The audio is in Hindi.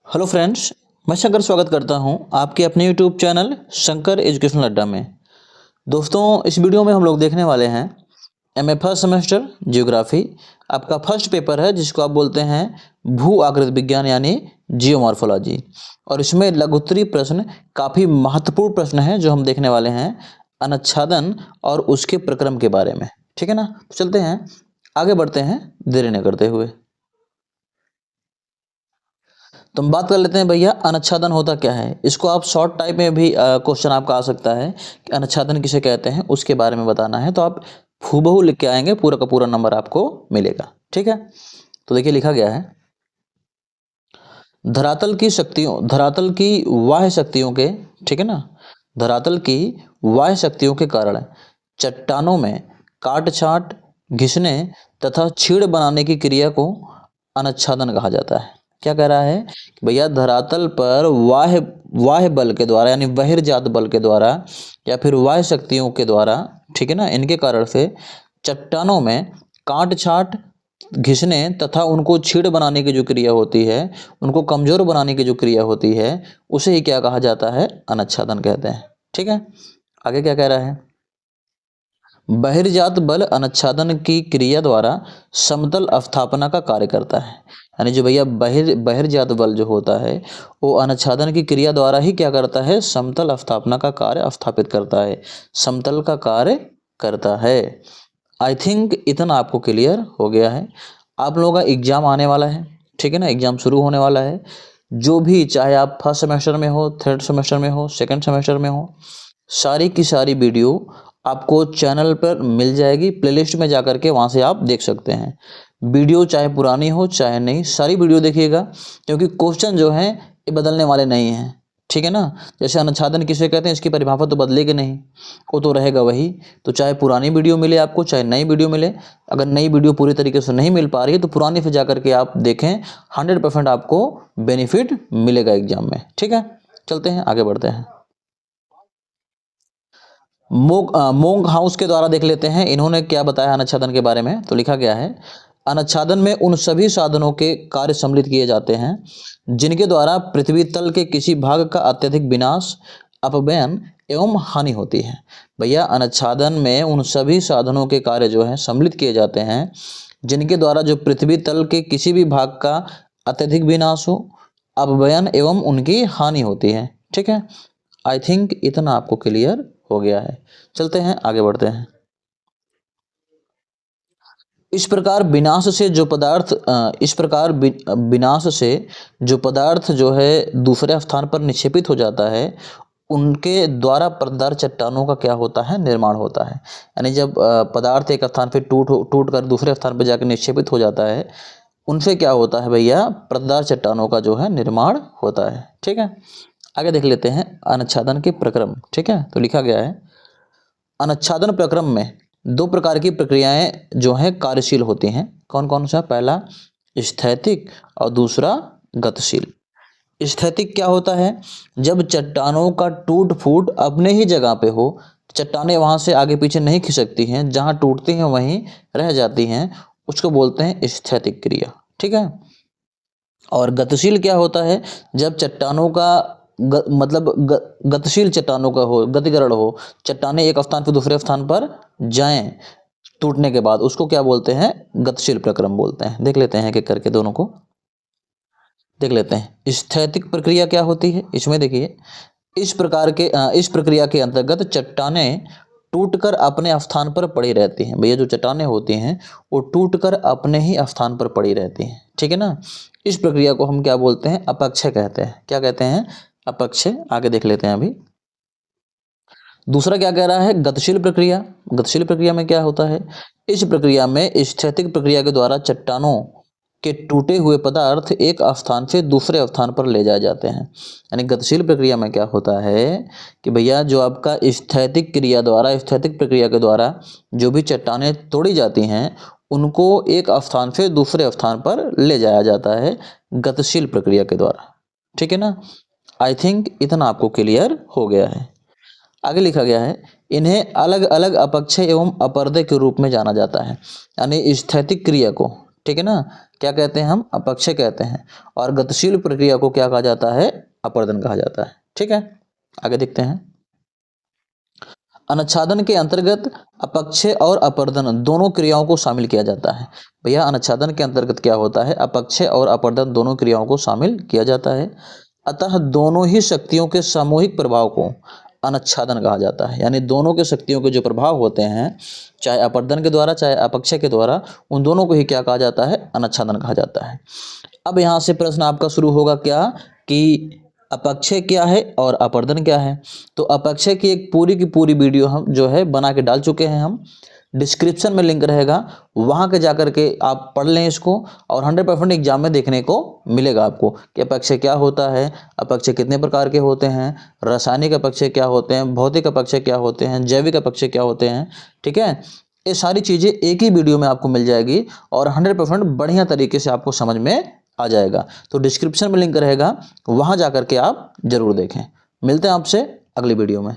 हेलो फ्रेंड्स, मैं शंकर स्वागत करता हूं आपके अपने यूट्यूब चैनल शंकर एजुकेशनल अड्डा में। दोस्तों, इस वीडियो में हम लोग देखने वाले हैं एमए फर्स्ट सेमेस्टर जियोग्राफी। आपका फर्स्ट पेपर है जिसको आप बोलते हैं भू आकृति विज्ञान यानी जियोमॉर्फोलॉजी। और इसमें लघुत्तरीय प्रश्न काफ़ी महत्वपूर्ण प्रश्न है जो हम देखने वाले हैं अनुच्छादन और उसके प्रक्रम के बारे में। ठीक है ना, तो चलते हैं, आगे बढ़ते हैं देरी न करते हुए। तो हम बात कर लेते हैं भैया, अनुच्छादन होता क्या है। इसको आप शॉर्ट टाइप में भी क्वेश्चन आपका आ सकता है कि अनुच्छादन किसे कहते हैं, उसके बारे में बताना है। तो आप हूबहू लिख के आएंगे, पूरा का पूरा नंबर आपको मिलेगा। ठीक है, तो देखिए लिखा गया है, धरातल की बाह्य शक्तियों के, ठीक है ना, धरातल की बाह्य शक्तियों के कारण चट्टानों में काट छांट, घिसने तथा छीड़ बनाने की क्रिया को अनुच्छादन कहा जाता है। क्या कह रहा है कि भैया धरातल पर बाह्य बल के द्वारा यानी बहिर्जात बल के द्वारा या फिर बाह्य शक्तियों के द्वारा, ठीक है ना, इनके कारण से चट्टानों में काट छांट, घिसने तथा उनको छीड़ बनाने की जो क्रिया होती है, उनको कमजोर बनाने की जो क्रिया होती है, उसे ही क्या कहा जाता है, अनुच्छादन कहते हैं। ठीक है, आगे क्या कह रहा है, बहिर्जात बल अनुच्छादन की क्रिया द्वारा समतल अवस्थापना का कार्य करता है। यानी जो भैया बहिर्जात बल जो होता है वो अनुच्छादन की क्रिया द्वारा ही क्या करता है, समतल अवस्थापना का कार्य स्थापित करता है, समतल का कार्य करता है। आई थिंक इतना आपको क्लियर हो गया है। आप लोगों का एग्जाम आने वाला है, ठीक है ना, एग्जाम शुरू होने वाला है। जो भी, चाहे आप फर्स्ट सेमेस्टर में हो, थर्ड सेमेस्टर में हो, सेकंड सेमेस्टर में हो, सारी की सारी वीडियो आपको चैनल पर मिल जाएगी। प्लेलिस्ट में जाकर के वहाँ से आप देख सकते हैं। वीडियो चाहे पुरानी हो चाहे नहीं, सारी वीडियो देखिएगा, क्योंकि क्वेश्चन जो हैं ये बदलने वाले नहीं हैं। ठीक है ना, जैसे अनुच्छादन किसे कहते हैं इसकी परिभाषा तो बदलेगी नहीं, वो तो रहेगा वही। तो चाहे पुरानी वीडियो मिले आपको, चाहे नई वीडियो मिले, अगर नई वीडियो पूरी तरीके से नहीं मिल पा रही है तो पुरानी से जाकर के आप देखें, 100% आपको बेनिफिट मिलेगा एग्जाम में। ठीक है, चलते हैं, आगे बढ़ते हैं। मोंग हाउस के द्वारा देख लेते हैं इन्होंने क्या बताया अनुच्छादन के बारे में। तो लिखा गया है, अनुच्छादन में उन सभी साधनों के कार्य सम्मिलित किए जाते हैं जिनके द्वारा पृथ्वी तल के किसी भाग का अत्यधिक विनाश, अपव्यय एवं हानि होती है। भैया अनुच्छादन में उन सभी साधनों के कार्य जो है सम्मिलित किए जाते हैं जिनके द्वारा जो पृथ्वी तल के किसी भी भाग का अत्यधिक विनाश हो, अपव्यय एवं उनकी हानि होती है। ठीक है, आई थिंक इतना आपको क्लियर हो गया है। चलते हैं, आगे बढ़ते हैं। इस प्रकार विनाश से जो पदार्थ जो है दूसरे स्थान पर निक्षेपित हो जाता है, उनके द्वारा परतदार चट्टानों का क्या होता है, निर्माण होता है। यानी जब पदार्थ एक स्थान पे टूट कर दूसरे स्थान पर जाकर निक्षेपित हो जाता है, उनसे क्या होता है भैया, परतदार चट्टानों का जो है निर्माण होता है। ठीक है, आगे देख लेते हैं अनुच्छादन के प्रक्रम। ठीक है, तो लिखा गया है, अनुच्छादन प्रक्रम में दो प्रकार की प्रक्रियाएं जो हैं कार्यशील होती हैं। कौन कौन सा, पहला स्थैतिक और दूसरा गतिशील। स्थैतिक क्या होता है, जब चट्टानों का टूट फूट अपने ही जगह पे हो, चट्टानें वहां से आगे पीछे नहीं खिसकती हैं, जहां टूटती हैं वहीं रह जाती हैं, उसको बोलते हैं स्थैतिक क्रिया। ठीक है, और गतिशील क्या होता है, जब चट्टानों का गतिशील चट्टानों का हो, गतिकरण हो, चट्टानें एक स्थान पर दूसरे स्थान पर जाएं टूटने के बाद, उसको क्या बोलते हैं, गतिशील प्रक्रम बोलते हैं। देख लेते हैं कि करके दोनों को देख लेते हैं। स्थैतिक प्रक्रिया क्या होती है, इसमें देखिए, इस प्रक्रिया के अंतर्गत चट्टानें टूटकर अपने स्थान पर पड़ी रहती हैं। भैया जो चट्टानें होती हैं वो टूटकर अपने ही स्थान पर पड़ी रहती हैं। ठीक है ना, इस प्रक्रिया को हम क्या बोलते हैं, अपक्षय कहते हैं। क्या कहते हैं, अपक्षय। आगे देख लेते हैं अभी। दूसरा क्या कह रहा है, गतिशील प्रक्रिया। गतिशील प्रक्रिया में क्या होता है, इस प्रक्रिया में स्थैतिक प्रक्रिया के द्वारा चट्टानों के टूटे हुए पदार्थ एक स्थान से दूसरे स्थान पर ले जाए जाते हैं। यानी गतिशील प्रक्रिया में क्या होता है कि भैया जो आपका स्थैतिक प्रक्रिया के द्वारा जो भी चट्टानें तोड़ी जाती हैं उनको एक स्थान से दूसरे स्थान पर ले जाया जाता है गतिशील प्रक्रिया के द्वारा। ठीक है ना, आई थिंक इतना आपको क्लियर हो गया है। आगे लिखा गया है, इन्हें अलग अलग अपक्षय एवं अपर्दय के रूप में जाना जाता है। यानी स्थैतिक क्रिया को, ठीक है ना, क्या कहते हैं हम? अपक्षय कहते हैं। और गतिशील प्रक्रिया को क्या कहा जाता है? अपरदन कहा जाता है। ठीक है, आगे देखते हैं। अनुच्छादन के अंतर्गत अपक्षय और अपरदन दोनों क्रियाओं को शामिल किया जाता है। भैया अनुच्छादन के अंतर्गत क्या होता है? अपक्षय और अपरदन दोनों क्रियाओं को शामिल किया जाता है। अतः दोनों ही शक्तियों के सामूहिक प्रभाव को अनुच्छादन कहा जाता है। यानी दोनों के शक्तियों के जो प्रभाव होते हैं, चाहे अपरदन के द्वारा चाहे अपक्षय के द्वारा, उन दोनों को ही क्या कहा जाता है? अनुच्छादन कहा जाता है। अब यहाँ से प्रश्न आपका शुरू होगा क्या कि अपक्षय क्या है और अपरदन क्या है? तो अपक्षय की एक पूरी की पूरी वीडियो हम जो है बना के डाल चुके हैं हम। डिस्क्रिप्शन में लिंक रहेगा, वहाँ के जाकर के आप पढ़ लें इसको, और 100% एग्जाम में देखने को मिलेगा आपको कि अपक्षय क्या होता है, अपक्षय कितने प्रकार के होते हैं, रासायनिक अपक्षय क्या होते हैं, भौतिक अपक्षय क्या होते हैं, जैविक अपक्षय क्या होते हैं। ठीक है, ये सारी चीज़ें एक ही वीडियो में आपको मिल जाएगी और 100% बढ़िया तरीके से आपको समझ में आ जाएगा। तो डिस्क्रिप्शन में लिंक रहेगा, वहाँ जाकर के आप जरूर देखें। मिलते हैं आपसे अगली वीडियो में।